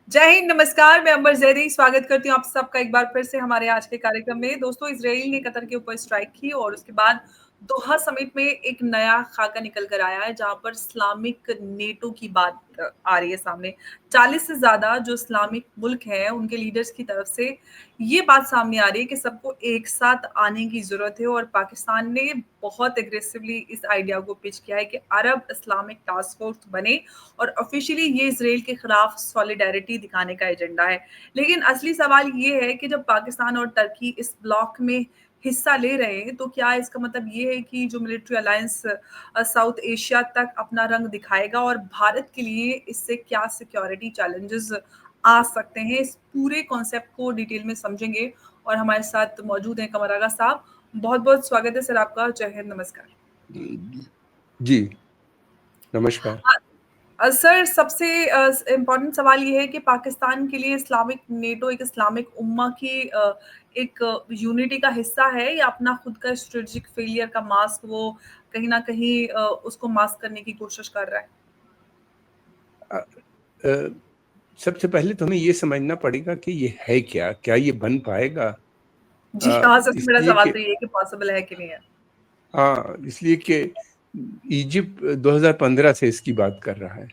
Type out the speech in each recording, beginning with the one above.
जय हिंद, नमस्कार। मैं अंबर ज़ैदी स्वागत करती हूँ आप सबका एक बार फिर से हमारे आज के कार्यक्रम में। दोस्तों, इज़राइल ने कतर के ऊपर स्ट्राइक की और उसके बाद दोहा समिट में एक नया खाका निकल कर आया है, जहाँ पर इस्लामिक नेटो की बात आ रही है सामने। 40 से ज़्यादा जो इस्लामिक मुल्क हैं, उनके लीडर्स की तरफ से ये बात सामने आ रही है कि सबको एक साथ आने की ज़रूरत है और पाकिस्तान ने बहुत एग्रेसिवली इस आइडिया को पिच किया है कि अरब इस्लामिक टास्क फोर्स बने और ऑफिशियली ये इजराइल के खिलाफ सॉलिडारिटी दिखाने का एजेंडा है। लेकिन असली सवाल ये है कि जब पाकिस्तान और टर्की इस ब्लॉक में हिस्सा ले रहे हैं, तो क्या इसका मतलब ये है कि जो मिलिट्री अलायंस साउथ एशिया तक अपना रंग दिखाएगा और भारत के लिए इससे क्या सिक्योरिटी चैलेंजेस आ सकते हैं? इस पूरे कॉन्सेप्ट को डिटेल में समझेंगे और हमारे साथ मौजूद हैं कमर आगा साहब। बहुत-बहुत स्वागत है सर आपका। जय हिंद, नमस्कार। जी, नमस्कार। सर, सबसे इम्पोर्टेंट सवाल ये है कि पाकिस्तान के लिए इस्लामिक नेटो एक इस्लामिक उम्मा की एक यूनिटी का हिस्सा है या अपना खुद का स्ट्रेटेजिक फेलियर का मास्क वो कहीं न कहीं उसको मास्क करने की कोशिश कर रहा है? अ अ, सबसे पहले तो हमें ये समझना पड़ेगा कि ये है क्या? क्या ये बन पाएगा? जी हाँ, सबसे बड़ा इसलिए सवाल कि तो ये है कि पॉसिबल है कि नहीं है? हाँ, इसलिए कि इजिप्ट 2015 से इसकी बात कर रहा है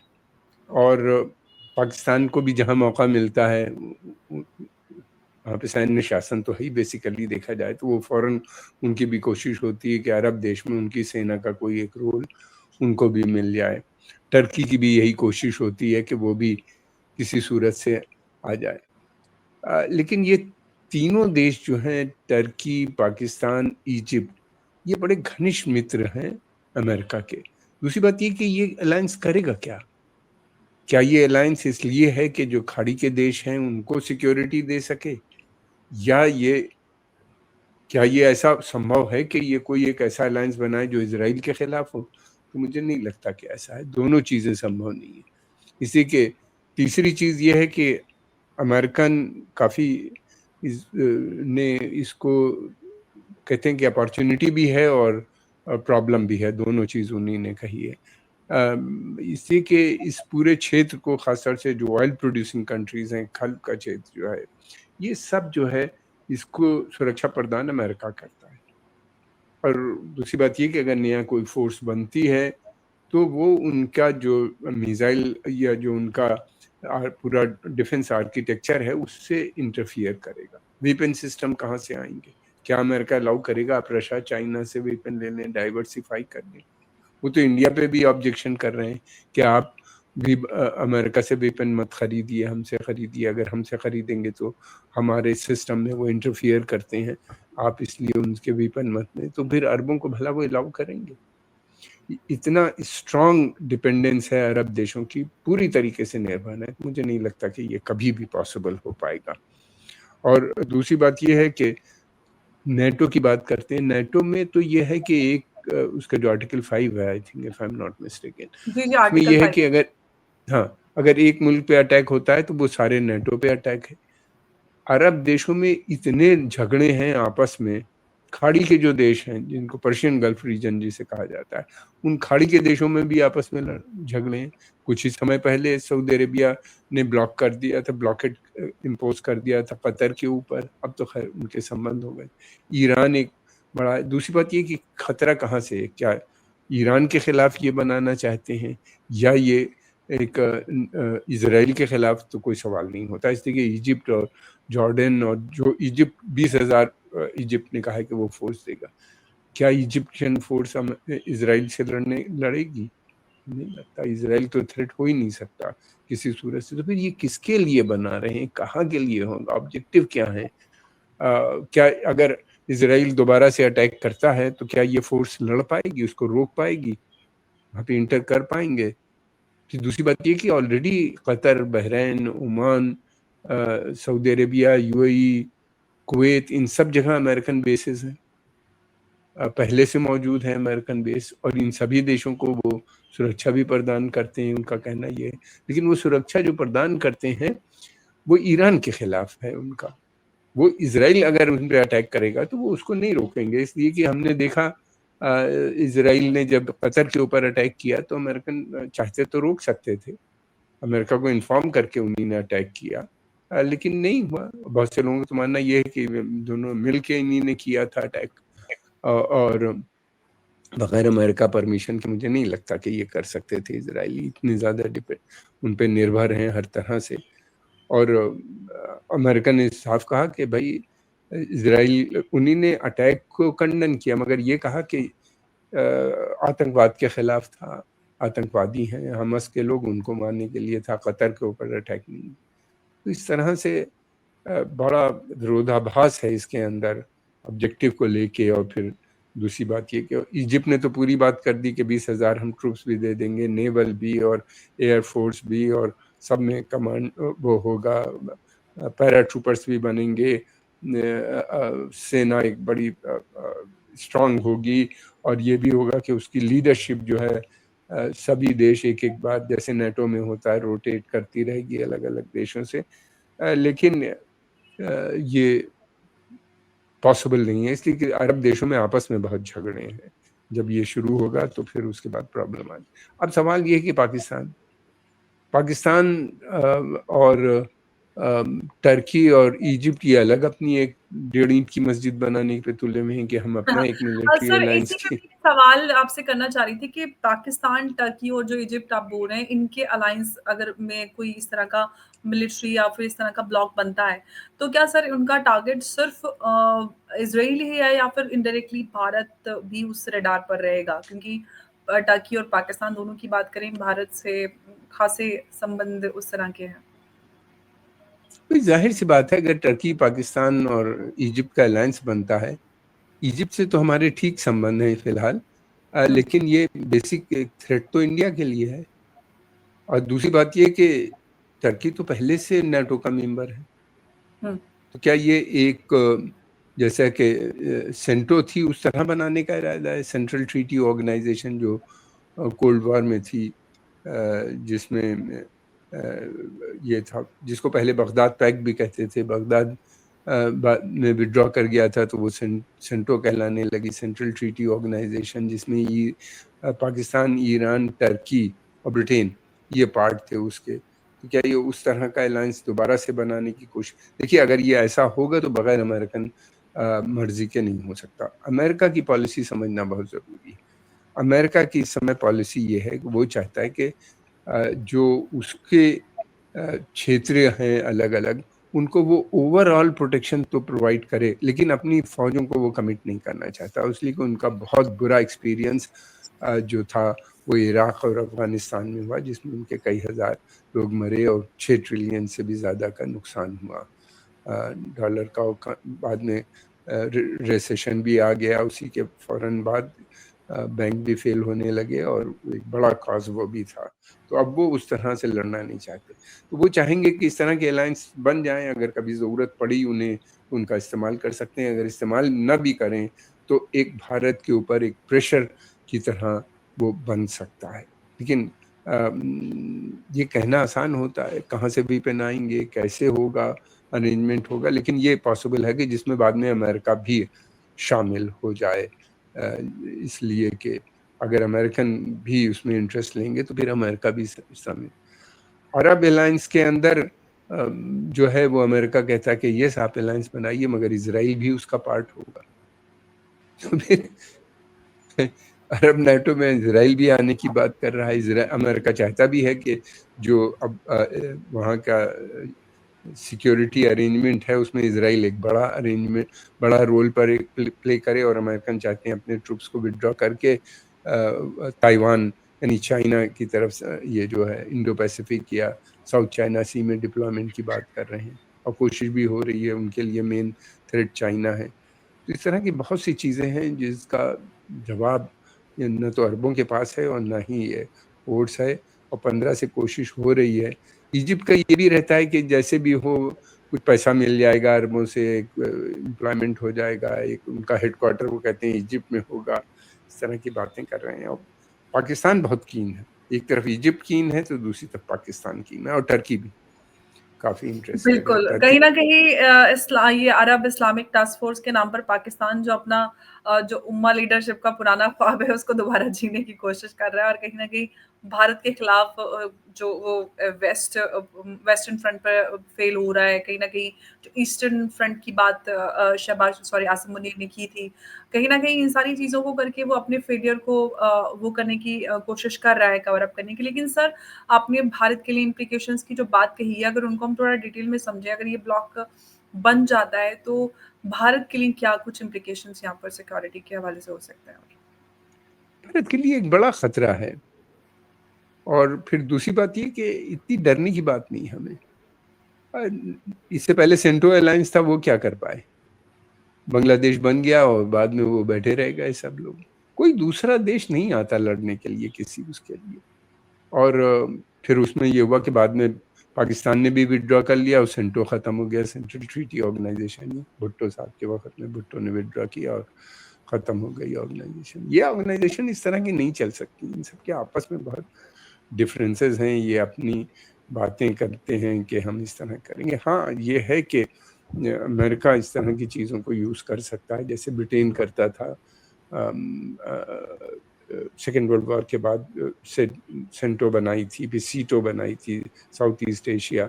और पाकिस्तान को भी जहाँ मौका मिलता है वहाँ पे सैन्य शासन तो है ही बेसिकली देखा जाए तो वो फ़ौरन उनकी भी कोशिश होती है कि अरब देश में उनकी सेना का कोई एक रोल उनको भी मिल जाए। टर्की की भी यही कोशिश होती है कि वो भी किसी सूरत से आ जाए। लेकिन ये तीनों देश जो हैं टर्की, पाकिस्तान, इजिप्ट ये बड़े घनिष्ठ मित्र हैं अमेरिका के। दूसरी बात ये कि ये अलायंस करेगा क्या? क्या ये अलायंस इसलिए है कि जो खाड़ी के देश हैं उनको सिक्योरिटी दे सके? या क्या ये ऐसा संभव है कि ये कोई एक ऐसा अलायंस बनाए जो इज़राइल के खिलाफ हो? तो मुझे नहीं लगता कि ऐसा है, दोनों चीज़ें संभव नहीं है। इसी के तीसरी चीज़ ये है कि अमेरिकन काफ़ी ने इसको कहते हैं कि अपॉर्चुनिटी भी है और प्रॉब्लम भी है, दोनों चीज़ उन्हीं ने कही है। इसी के इस पूरे क्षेत्र को ख़ासतौर से जो ऑयल प्रोड्यूसिंग कंट्रीज़ हैं, खल्फ का क्षेत्र जो है, ये सब जो है इसको सुरक्षा प्रदान अमेरिका करता है। और दूसरी बात ये कि अगर नया कोई फ़ोर्स बनती है, तो वो उनका जो मिसाइल या जो उनका पूरा डिफेंस आर्किटेक्चर है उससे इंटरफियर करेगा। वेपन सिस्टम कहाँ से आएंगे? क्या अमेरिका अलाउ करेगा आप रशिया चाइना से वेपन ले लें, डाइवर्सिफाई कर लें? वो तो इंडिया पे भी ऑब्जेक्शन कर रहे हैं कि आप भी अमेरिका से वेपन मत खरीदिए, हमसे खरीदिए। अगर हमसे खरीदेंगे तो हमारे सिस्टम में वो इंटरफियर करते हैं, आप इसलिए उनके वेपन मत लें। तो फिर अरबों को भला वो अलाउ करेंगे? इतना स्ट्रॉन्ग डिपेंडेंस है अरब देशों की, पूरी तरीके से निर्भर है। मुझे नहीं लगता कि ये कभी भी पॉसिबल हो पाएगा। और दूसरी बात ये है कि नेटो की बात करते हैं, नेटो में तो ये है कि एक उसका जो आर्टिकल 5 है, I think if I am not mistaken, जी, जी, उसमें आर्टिकल ये है 5। कि अगर एक मुल्क पे अटैक होता है तो वो सारे नेटो पे अटैक है। अरब देशों में इतने झगड़े हैं आपस में, खाड़ी के जो देश हैं जिनको पर्शियन गल्फ रीजन जिसे कहा जाता है, उन खाड़ी के देशों में भी आपस में झगड़े हैं। कुछ ही समय पहले सऊदी अरेबिया ने ब्लॉक कर दिया था, ब्लॉकेट इम्पोज कर दिया था कतर के ऊपर, अब तो खैर उनके संबंध हो गए। ईरान एक बड़ा, दूसरी बात ये कि खतरा कहाँ से है? क्या ईरान के खिलाफ ये बनाना चाहते हैं या ये एक इजराइल के खिलाफ? तो कोई सवाल नहीं होता। इसलिए कि इजिप्ट और जॉर्डन और जो इजिप्ट 20,000 इजिप्ट ने कहा है कि वो फोर्स देगा। क्या इजिप्शियन फोर्स इजराइल से लड़ेगी? नहीं लगता। इजराइल तो थ्रेट हो ही नहीं सकता किसी सूरत से। तो फिर ये किसके लिए बना रहे हैं, कहाँ के लिए होगा, ऑब्जेक्टिव क्या है? क्या अगर इजराइल दोबारा से अटैक करता है तो क्या ये फोर्स लड़ पाएगी, उसको रोक पाएगी, वहाँ पे इंटर कर पाएंगे? फिर दूसरी बात ये कि already Qatar, Bahrain, Oman, Saudi Arabia, UAE, Kuwait, इन सब जगह अमेरिकन बेसेस हैं, पहले से मौजूद है अमेरिकन बेस, और इन सभी देशों को वो सुरक्षा भी प्रदान करते हैं, उनका कहना ये है। लेकिन वो सुरक्षा जो प्रदान करते हैं वो ईरान के खिलाफ है उनका। वो इजराइल अगर उन पर अटैक करेगा तो वो उसको नहीं रोकेंगे, इसलिए कि हमने देखा इजराइल ने जब कतर के ऊपर अटैक किया तो अमेरिकन चाहते तो रोक सकते थे, अमेरिका को इन्फॉर्म करके उन्हीं ने अटैक किया, लेकिन नहीं हुआ। बहुत से लोगों का तो मानना ये है कि दोनों मिल के इन्हीं ने किया था अटैक, और बगैर अमेरिका परमिशन के मुझे नहीं लगता कि ये कर सकते थे। इजरायली इतने ज़्यादा डिपेंड उन पे निर्भर हैं हर तरह से। और अमेरिका ने साफ कहा कि भाई इजराइल, उन्हीं ने अटैक को खंडन किया, मगर ये कहा कि आतंकवाद के खिलाफ था, आतंकवादी हैं हमस के लोग, उनको मारने के लिए था, कतर के ऊपर अटैक नहीं। तो इस तरह से बड़ा विरोधाभास है इसके अंदर ऑब्जेक्टिव को लेके। और फिर दूसरी बात ये कि इजिप्ट ने तो पूरी बात कर दी कि 20,000 हम ट्रूप्स भी दे देंगे, नेवल भी और एयर फोर्स भी, और सब में कमांड वो होगा, पैरा ट्रूपर्स भी बनेंगे, सेना एक बड़ी स्ट्रांग होगी, और ये भी होगा कि उसकी लीडरशिप जो है सभी देश एक एक बार, जैसे नेटो में होता है, रोटेट करती रहेगी अलग अलग देशों से। लेकिन ये पॉसिबल नहीं है, इसलिए कि अरब देशों में आपस में बहुत झगड़े हैं। जब ये शुरू होगा तो फिर उसके बाद प्रॉब्लम आ जाए। अब सवाल ये है कि पाकिस्तान और टर्की और इजिप्ट ये अलग अपनी एक 1.5 ईंट की मस्जिद बनाने पे तुले में है कि हम अपना एक मिलिट्री सर अलायंस इसी का की। मैं सवाल आपसे करना चाह रही थी कि पाकिस्तान, टर्की और जो इजिप्ट आप बोल रहे हैं, इनके अलायंस अगर में कोई इस तरह का मिलिट्री या फिर इस तरह का ब्लॉक बनता है, तो क्या सर उनका टारगेट सिर्फ इजराइल ही है या फिर इनडायरेक्टली भारत भी उस रडार पर रहेगा? क्योंकि टर्की और पाकिस्तान दोनों की बात करें, भारत से खासे संबंध उस तरह के हैं। कोई जाहिर सी बात है, अगर टर्की, पाकिस्तान और इजिप्ट का अलायंस बनता है, इजिप्ट से तो हमारे ठीक संबंध हैं फिलहाल, लेकिन ये बेसिक एक थ्रेट तो इंडिया के लिए है। और दूसरी बात ये कि टर्की तो पहले से नाटो का मेंबर है, तो क्या ये एक जैसा कि सेंटो थी उस तरह बनाने का इरादा है, सेंट्रल ट्रीटी ऑर्गेनाइजेशन जो कोल्ड वॉर में थी, जिसमें ये था, जिसको पहले बगदाद पैक्ट भी कहते थे। बगदाद बाद में विड्रॉ कर गया था तो वो सेंटो कहलाने लगी, सेंट्रल ट्रीटी ऑर्गेनाइजेशन, जिसमें पाकिस्तान, ईरान, टर्की और ब्रिटेन ये पार्ट थे उसके। तो क्या ये उस तरह का अलायंस दोबारा से बनाने की कोशिश? देखिए, अगर ये ऐसा होगा तो बगैर अमेरिकन मर्जी के नहीं हो सकता। अमेरिका की पॉलिसी समझना बहुत ज़रूरी है। अमेरिका की इस समय पॉलिसी ये है कि वो चाहता है कि जो उसके क्षेत्र हैं अलग-अलग, उनको वो ओवरऑल प्रोटेक्शन तो प्रोवाइड करे, लेकिन अपनी फ़ौजों को वो कमिट नहीं करना चाहता। इसलिए कि उनका बहुत बुरा एक्सपीरियंस जो था वो इराक़ और अफ़गानिस्तान में हुआ, जिसमें उनके कई हज़ार लोग मरे और 6 ट्रिलियन से भी ज़्यादा का नुकसान हुआ डॉलर का। बाद में रिसेशन भी आ गया, उसी के फ़ौरन बाद बैंक भी फेल होने लगे, और एक बड़ा कॉज़ वो भी था। तो अब वो उस तरह से लड़ना नहीं चाहते। तो वो चाहेंगे कि इस तरह के अलायंस बन जाएँ, अगर कभी ज़रूरत पड़ी उन्हें तो उनका इस्तेमाल कर सकते हैं। अगर इस्तेमाल न भी करें तो एक भारत के ऊपर एक प्रेशर की तरह वो बन सकता है। लेकिन ये कहना आसान होता है, कहाँ से भी पहनाएँगे, कैसे होगा, अरेंजमेंट होगा, लेकिन ये पॉसिबल है कि जिसमें बाद में अमेरिका भी शामिल हो जाए। इसलिए कि अगर अमेरिकन भी उसमें इंटरेस्ट लेंगे तो फिर अमेरिका भी शामिल। अरब अलायंस के अंदर जो है वो अमेरिका कहता है कि येस आप अलायंस बनाइए, मगर इज़राइल भी उसका पार्ट होगा। तो फिर अरब नेटो में इज़राइल भी आने की बात कर रहा है। अमेरिका चाहता भी है कि जो अब वहाँ का सिक्योरिटी अरेंजमेंट है उसमें इज़राइल एक बड़ा रोल पर एक प्ले करे, और अमेरिकन चाहते हैं अपने ट्रूप्स को विथड्रॉ करके ताइवान यानी चाइना की तरफ से, ये जो है इंडो पैसिफिक या साउथ चाइना सी में डिप्लॉयमेंट की बात कर रहे हैं, और कोशिश भी हो रही है। उनके लिए मेन थ्रेट चाइना है। तो इस तरह की बहुत सी चीज़ें हैं जिसका जवाब न तो अरबों के पास है और ना ही ये फोर्स है, और 15 से कोशिश हो रही है। इजिप्ट का ये भी रहता है कि जैसे भी हो कुछ पैसा मिल जाएगा अरबों से, एक एम्प्लॉयमेंट हो जाएगा, एक उनका हेडक्वार्टर वो कहते हैं इजिप्ट में होगा। इस तरह की बातें कर रहे हैं। और पाकिस्तान बहुत कीन है, एक तरफ इजिप्ट कीन है तो दूसरी तरफ पाकिस्तान कीन है, और टर्की भी काफ़ी इंटरेस्टेड है। बिल्कुल, टर्की कहीं न कहीं ये अरब इस्लामिक टास्क फ़ोर्स के नाम पर पाकिस्तान जो अपना जो उम्मा लीडरशिप का पुराना ख्वाब है, उसको दोबारा जीने की कोशिश कर रहा है, और कहीं न कहीं भारत के खिलाफ जो वो वेस्टर्न फ्रंट पर फेल हो रहा है, कहीं न कहीं जो ईस्टर्न फ्रंट की बात आसिम मुनीर ने की थी। कहीं न कहीं इन सारी चीज़ों को करके वो अपने फेलियर को वो करने की कोशिश कर रहा है, कवर अप करने की। लेकिन सर, आपने भारत के लिए इम्प्लीकेशंस की जो बात कही है, अगर उनको हम थोड़ा डिटेल में समझें, अगर ये ब्लॉक बन जाता है, तो भारत के लिए क्या कुछ इम्प्लीकेशंस यहाँ पर सिक्योरिटी के हवाले से हो सकते हैं? भारत के लिए एक बड़ा खतरा है। और फिर दूसरी बात ये कि इतनी डरने की बात नहीं हमें। इससे पहले सेंट्रो अलायंस था, वो क्या कर पाए? बांग्लादेश बन गया और बाद में वो बैठे रह गए सब लोग। कोई दूसरा देश नहीं आता लड़ने के लिए किसी उसके लिए। और फिर उसमें ये हुआ कि बाद में पाकिस्तान ने भी विथड्रॉ कर लिया और सेंट्रो खत्म हो गया, सेंट्रल ट्रीटी ऑर्गेनाइजेशन ही। भुट्टो साहब के वक्त में भुट्टो ने विथड्रॉ किया और खत्म हो गई ऑर्गेनाइजेशन। ये ऑर्गेनाइजेशन इस तरह की नहीं चल सकती। इन सबके आपस में बहुत डिफरेंसेस हैं। ये अपनी बातें करते हैं कि हम इस तरह करेंगे। हाँ, ये है कि अमेरिका इस तरह की चीज़ों को यूज़ कर सकता है, जैसे ब्रिटेन करता था सेकेंड वर्ल्ड वॉर के बाद। से सेंटो बनाई थी, फिर सीटो बनाई थी। साउथ ईस्ट एशिया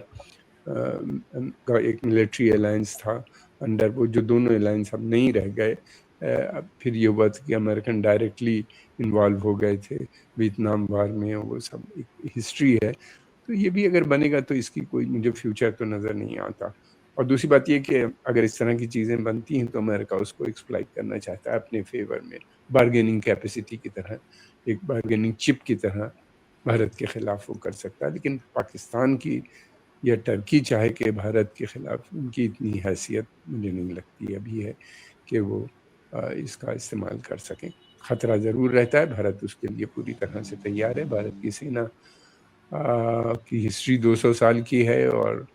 का एक मिलिट्री अलायंस था अंडर वो, जो दोनों अलायंस अब नहीं रह गए। अब फिर ये हुआ था कि अमेरिकन डायरेक्टली इन्वॉल्व हो गए थे वियतनाम वार में। वो सब एक हिस्ट्री है। तो ये भी अगर बनेगा तो इसकी कोई मुझे फ्यूचर तो नज़र नहीं आता। और दूसरी बात ये कि अगर इस तरह की चीज़ें बनती हैं तो अमेरिका उसको एक्सप्लॉइट करना चाहता है अपने फेवर में, बार्गेनिंग कैपेसिटी की तरह, एक बार्गेनिंग चिप की तरह भारत के खिलाफ वो कर सकता है। लेकिन पाकिस्तान की या टर्की चाहे कि भारत के खिलाफ, उनकी इतनी हैसियत मुझे नहीं लगती अभी है कि वो इसका इस्तेमाल कर सकें। खतरा ज़रूर रहता है, भारत उसके लिए पूरी तरह से तैयार है। भारत की सेना की हिस्ट्री 200 साल की है और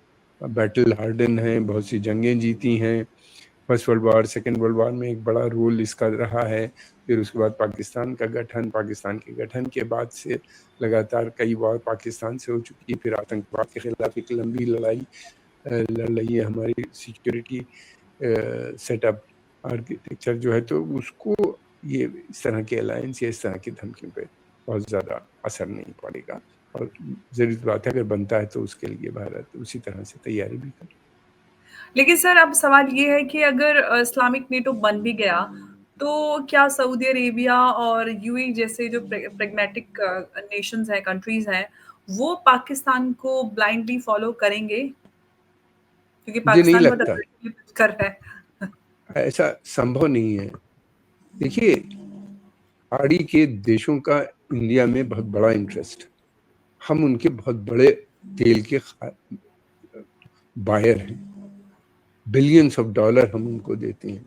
बैटल हार्डन है, बहुत सी जंगें जीती हैं। First world war, second world war में एक बड़ा रोल इसका रहा है। फिर उसके बाद पाकिस्तान का गठन, पाकिस्तान के गठन के बाद से लगातार कई वॉर पाकिस्तान से हो चुकी है। फिर आतंकवाद के खिलाफ एक लंबी लड़ाई लड़ रही है हमारी सिक्योरिटी सेटअप आर्किटेक्चर जो है। तो उसको ये इस तरह के अलायंस या इस तरह की धमकियों पे बहुत ज़्यादा असर नहीं पड़ेगा। और ज़रूरी बात है, अगर बनता है तो उसके लिए भारत उसी तरह से तैयारी भी करे। लेकिन सर, अब सवाल ये है कि अगर इस्लामिक नेटो बन भी गया, तो क्या सऊदी अरेबिया और यूएई जैसे जो प्रैग्मैटिक नेशंस हैं, कंट्रीज़ हैं, वो पाकिस्तान को ब्लाइंडली फॉलो करेंगे? क्योंकि मुझे नहीं पाकिस्तान बहुत लगता अग्रेसिवली कर रहा है। ऐसा संभव नहीं है। देखिए, पहाड़ी के देशों का इंडिया में बहुत बड़ा इंटरेस्ट। हम उनके बहुत बड़े तेल के बायर हैं। बिलियंस ऑफ डॉलर हम उनको देते हैं।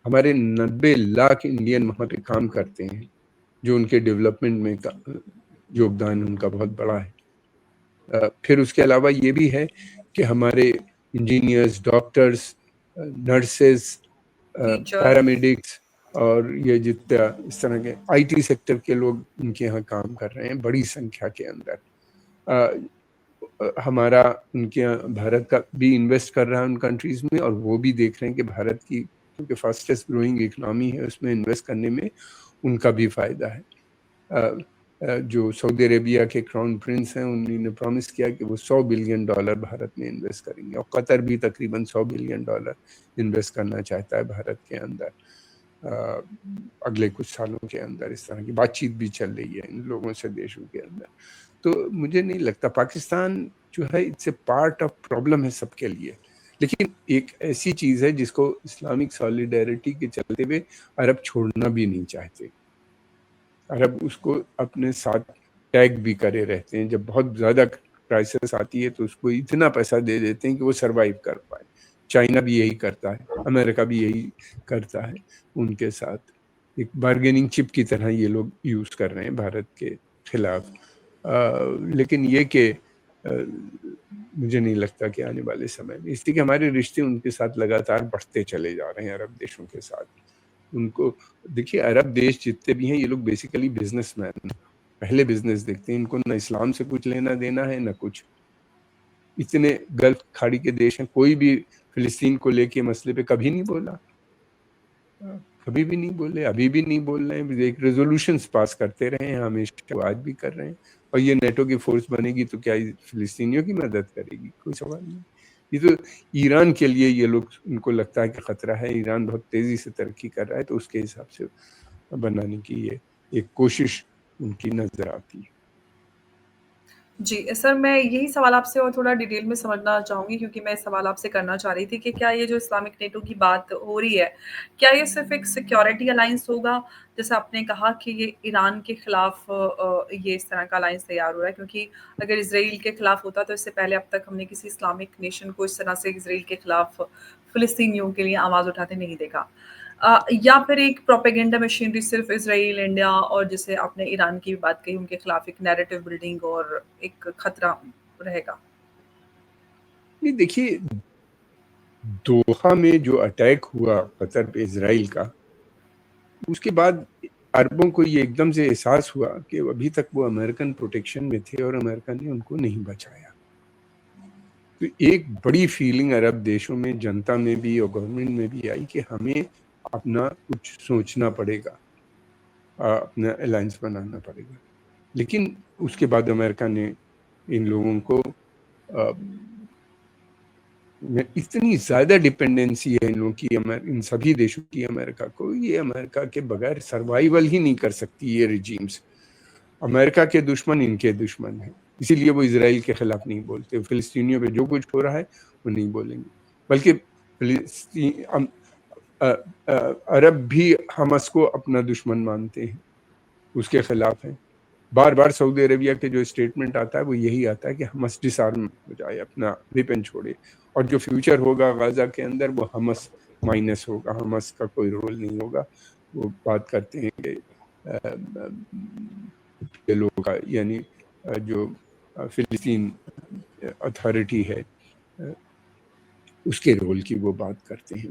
हमारे 90 लाख इंडियन वहाँ पे काम करते हैं, जो उनके डेवलपमेंट में योगदान उनका बहुत बड़ा है। फिर उसके अलावा ये भी है कि हमारे engineers, doctors, nurses, teachers. Paramedics और ये जितना इस तरह के आईटी सेक्टर के लोग उनके यहाँ काम कर रहे हैं बड़ी संख्या के अंदर। हमारा उनके यहाँ भारत का भी इन्वेस्ट कर रहा है उन कंट्रीज में, और वो भी देख रहे हैं कि भारत की क्योंकि फास्टेस्ट ग्रोइंग इकोनॉमी है, उसमें इन्वेस्ट करने में उनका भी फायदा है। जो सऊदी अरेबिया के क्राउन प्रिंस हैं, उन्होंने प्रॉमिस किया कि वो $100 बिलियन भारत में इन्वेस्ट करेंगे, और कतर भी तकरीबन $100 बिलियन इन्वेस्ट करना चाहता है भारत के अंदर अगले कुछ सालों के अंदर। इस तरह की बातचीत भी चल रही है इन लोगों से देशों के अंदर। तो मुझे नहीं लगता पाकिस्तान जो है it's a part of problem है सबके लिए, लेकिन एक ऐसी चीज़ है जिसको इस्लामिक सॉलिडारिटी के चलते हुए अरब छोड़ना भी नहीं चाहते। अरब उसको अपने साथ टैग भी करे रहते हैं। जब बहुत ज़्यादा क्राइसिस आती है तो उसको इतना पैसा दे देते हैं कि वो सरवाइव कर पाए। चाइना भी यही करता है, अमेरिका भी यही करता है उनके साथ। एक बार्गेनिंग चिप की तरह ये लोग यूज़ कर रहे हैं भारत के खिलाफ। लेकिन ये कि मुझे नहीं लगता कि आने वाले समय में, इसलिए कि हमारे रिश्ते उनके साथ लगातार बढ़ते चले जा रहे हैं अरब देशों के साथ। उनको देखिए, अरब देश जितने भी हैं ये लोग बेसिकली बिजनेसमैन हैं, पहले बिजनेस देखते हैं। इनको ना इस्लाम से कुछ लेना देना है ना कुछ। इतने गल्फ खाड़ी के देश हैं, कोई भी फिलिस्तीन को लेके मसले पे कभी नहीं बोला। कभी भी नहीं बोले, अभी भी नहीं बोल रहे हैं। एक रेजोल्यूशंस पास करते रहे हैं हमेशा, आज भी कर रहे हैं। और ये नेटो की फोर्स बनेगी तो क्या ये फिलिस्तीनियों की मदद करेगी? कोई सवाल नहीं। ये तो ईरान के लिए ये लोग, उनको लगता है कि खतरा है, ईरान बहुत तेजी से तरक्की कर रहा है, तो उसके हिसाब से बनाने की ये एक कोशिश उनकी नजर आती है। जी, सर मैं यही सवाल आपसे और थोड़ा डिटेल में समझना चाहूँगी क्योंकि मैं सवाल आपसे करना चाह रही थी कि क्या ये जो इस्लामिक नेटो की बात हो रही है, क्या ये सिर्फ़ एक सिक्योरिटी अलायंस होगा? जैसे आपने कहा कि ये ईरान के खिलाफ़ ये इस तरह का अलायंस तैयार हो रहा है क्योंकि अगर इज़राइल के खिलाफ़ होता तो इससे पहले अब तक हमने किसी इस्लामिक नेशन को इस तरह से इज़राइल के खिलाफ़ फ़िलिस्तीनियों के लिए आवाज़ उठाते नहीं देखा। या फिर एक प्रोपेगेंडा मशीनरी सिर्फ़ इज़राइल, इंडिया और जैसे आपने ईरान की भी बात कही, उनके खिलाफ़ एक नैरेटिव बिल्डिंग और एक खतरा रहेगा? नहीं देखिए, दोहा में जो अटैक हुआ कतर पे इसराइल का, उसके बाद अरबों को ये एकदम से एहसास हुआ कि अभी तक वो अमेरिकन प्रोटेक्शन में थे और अमेरिका ने उनको नहीं बचाया। तो एक बड़ी फीलिंग अरब देशों में, जनता में भी और गवर्नमेंट में भी आई कि हमें अपना कुछ सोचना पड़ेगा, अपना अलायंस बनाना पड़ेगा। लेकिन उसके बाद अमेरिका ने इन लोगों को इतनी ज़्यादा डिपेंडेंसी है इन लोगों की, इन सभी देशों की अमेरिका को, ये अमेरिका के बगैर सर्वाइवल ही नहीं कर सकती ये रिजीम्स। अमेरिका के दुश्मन इनके दुश्मन हैं, इसीलिए वो इजराइल के खिलाफ नहीं बोलते। फिलिस्तीनियों पे जो कुछ हो रहा है वो नहीं बोलेंगे, बल्कि अरब भी हमस को अपना दुश्मन मानते हैं, उसके खिलाफ हैं। बार बार सऊदी अरेबिया के जो स्टेटमेंट आता है वो यही आता है कि हमस डिसआर्म हो जाए, अपना वेपन छोड़े, और जो फ्यूचर होगा गाजा के अंदर वो हमस माइनस होगा, हमस का कोई रोल नहीं होगा। वो बात करते हैं कि लोगों का, यानी जो फिलिस्तीन अथॉरिटी है उसके रोल की वो बात करते हैं।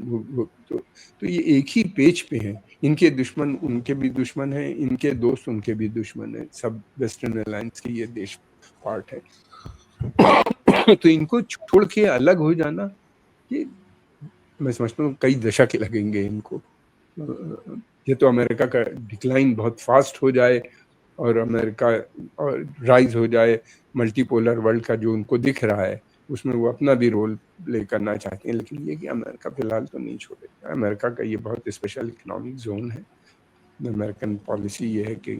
तो ये एक ही पेज पे हैं, इनके दुश्मन उनके भी दुश्मन हैं, इनके दोस्त उनके भी दुश्मन हैं, सब वेस्टर्न अलायंस के ये देश पार्ट है। तो इनको छोड़ के अलग हो जाना, ये मैं समझता हूँ कई दशक लगेंगे इनको। ये तो अमेरिका का डिक्लाइन बहुत फास्ट हो जाए और अमेरिका और राइज हो जाए मल्टीपोलर वर्ल्ड का जो उनको दिख रहा है, उसमें वो अपना भी रोल प्ले करना चाहते हैं। लेकिन ये कि अमेरिका फिलहाल तो नहीं छोड़ेगा। अमेरिका का ये बहुत स्पेशल इकोनॉमिक जोन है। अमेरिकन पॉलिसी ये है कि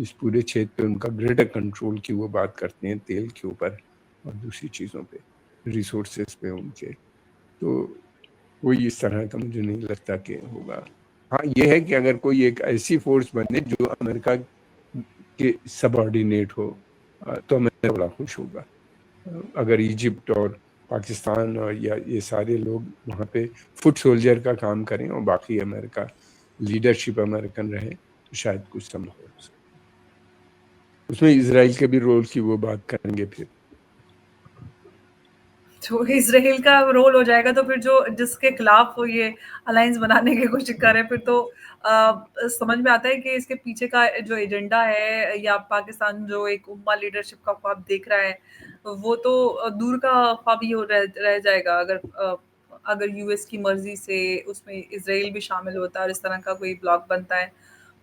इस पूरे क्षेत्र पे उनका ग्रेटर कंट्रोल की वो बात करते हैं, तेल के ऊपर और दूसरी चीज़ों पे, रिसोर्सेज पे उनके। तो कोई इस तरह का मुझे नहीं लगता कि होगा। हाँ, ये है कि अगर कोई एक ऐसी फोर्स बने जो अमेरिका के सबऑर्डिनेट हो तो अमेरिका बड़ा खुश होगा। अगर इजिप्ट और पाकिस्तान और या ये सारे लोग वहाँ पे फुट सोल्जर का काम करें और बाकी अमेरिका लीडरशिप अमेरिकन रहे तो शायद कुछ संभव हो सकता है। उसमें इसराइल के भी रोल की वो बात करेंगे फिर। तो इज़राइल का रोल हो जाएगा तो फिर जो जिसके खिलाफ वो ये अलायंस बनाने की कोशिश कर रहे हैं फिर तो समझ में आता है कि इसके पीछे का जो एजेंडा है या पाकिस्तान जो एक उम्मा लीडरशिप का ख्वाब देख रहा है वो तो दूर का ख्वाब ही रह जाएगा अगर यूएस की मर्जी से उसमें इज़राइल भी शामिल होता है और इस तरह का कोई ब्लॉक बनता है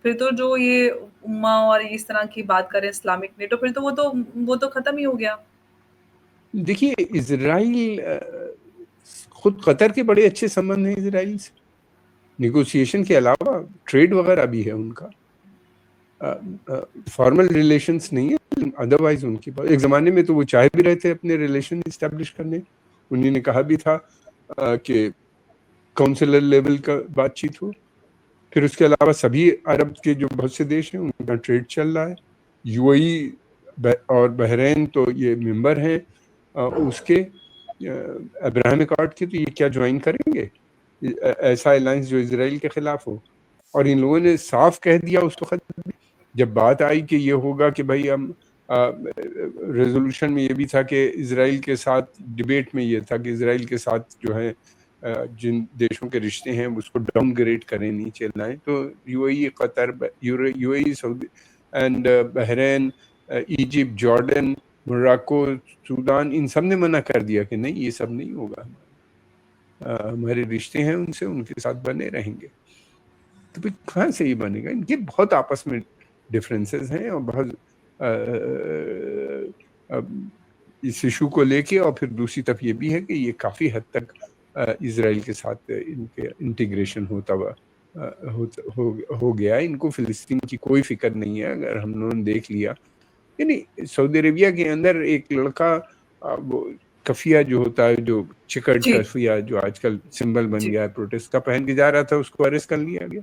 फिर तो जो ये उम्मा और इस तरह की बात करें इस्लामिक नेटो फिर तो वो तो खत्म ही हो गया। देखिए, इसराइल खुद कतर के बड़े अच्छे संबंध हैं इसराइल से, नेगोशिएशन के अलावा ट्रेड वगैरह भी है उनका। फॉर्मल रिलेशंस नहीं है, अदरवाइज उनकी बात, एक ज़माने में तो वो चाह भी रहे थे अपने रिलेशन इस्टेब्लिश करने। उन्होंने कहा भी था कि काउंसिलर लेवल का बातचीत हो। फिर उसके अलावा सभी अरब के जो बहुत से देश हैं उनका ट्रेड चल रहा है। यूएई और बहरीन तो ये मेंबर हैं उसके अब्राहमिक अकॉर्ड के, तो ये क्या ज्वाइन करेंगे ऐसा अलायंस जो इसराइल के खिलाफ हो? और इन लोगों ने साफ कह दिया उस वक्त जब बात आई कि ये होगा कि भाई हम रेजोल्यूशन में ये भी था कि इसराइल के साथ, डिबेट में ये था कि इसराइल के साथ जो है जिन देशों के रिश्ते हैं उसको डाउनग्रेड करें, नीचे लाएं। तो UAE, Qatar, UAE, Saudi and Bahrain, Egypt, Jordan, Morocco, Sudan, इन सब ने मना कर दिया कि नहीं, ये सब नहीं होगा, हमारे रिश्ते हैं उनसे, उनके साथ बने रहेंगे। तो फिर कहाँ से ये बनेगा? इनके बहुत आपस में डिफरेंसेस हैं और बहुत इस इशू को लेके, और फिर दूसरी तरफ ये भी है कि ये काफ़ी हद तक इसराइल के साथ इनके इंटीग्रेशन होता हुआ हो गया है। इनको फ़िलिस्तीन की कोई फ़िक्र नहीं है। अगर हम लोगों ने देख लिया, यानी सऊदी अरेबिया के अंदर एक लड़का वो कफिया जो होता है, जो चिकर्ड जी, कफिया जो आजकल सिंबल बन जी। गया है प्रोटेस्ट का, पहन के जा रहा था, उसको अरेस्ट कर लिया गया।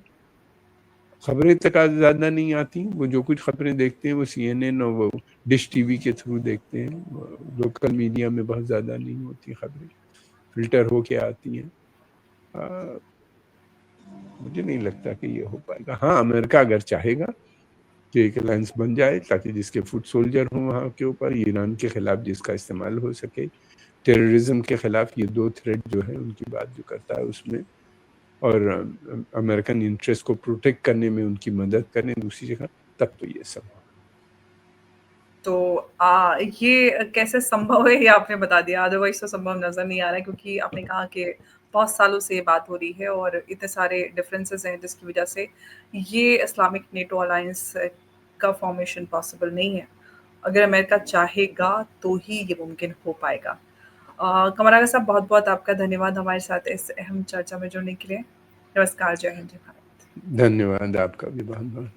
खबरें तक आज ज़्यादा नहीं आती, वो जो कुछ खबरें देखते हैं वो CNN और वो डिश टीवी के थ्रू देखते हैं। लोकल मीडिया में बहुत ज़्यादा नहीं होती खबरें, फ़िल्टर होके आती हैं। मुझे नहीं लगता कि ये हो पाएगा। हाँ, अमेरिका अगर चाहेगा कि एक अलायंस बन जाए ताकि जिसके फुट सोल्जर हों वहाँ के ऊपर, ईरान के खिलाफ जिसका इस्तेमाल हो सके, टेररिज्म के खिलाफ ये 2 थ्रेड जो है उनकी बात जो करता है उसमें, और अमेरिकन इंटरेस्ट को प्रोटेक्ट करने में उनकी मदद करें दूसरी जगह, तब तो ये संभव है। तो ये कैसे संभव है ये आपने बता दिया, अदरवाइज़ तो संभव नज़र नहीं आ रहा है क्योंकि आपने कहा कि बहुत सालों से ये बात हो रही है और इतने सारे डिफरेंसेस हैं जिसकी वजह से ये इस्लामिक नेटो अलायंस का फॉर्मेशन पॉसिबल नहीं है। अगर अमेरिका चाहेगा तो ही ये मुमकिन हो पाएगा। कमरागा साहब बहुत-बहुत आपका धन्यवाद हमारे साथ इस अहम चर्चा में जुड़ने के लिए। नमस्कार, जय हिंद, जय भारत। धन्यवाद आपका भी बहुत-बहुत।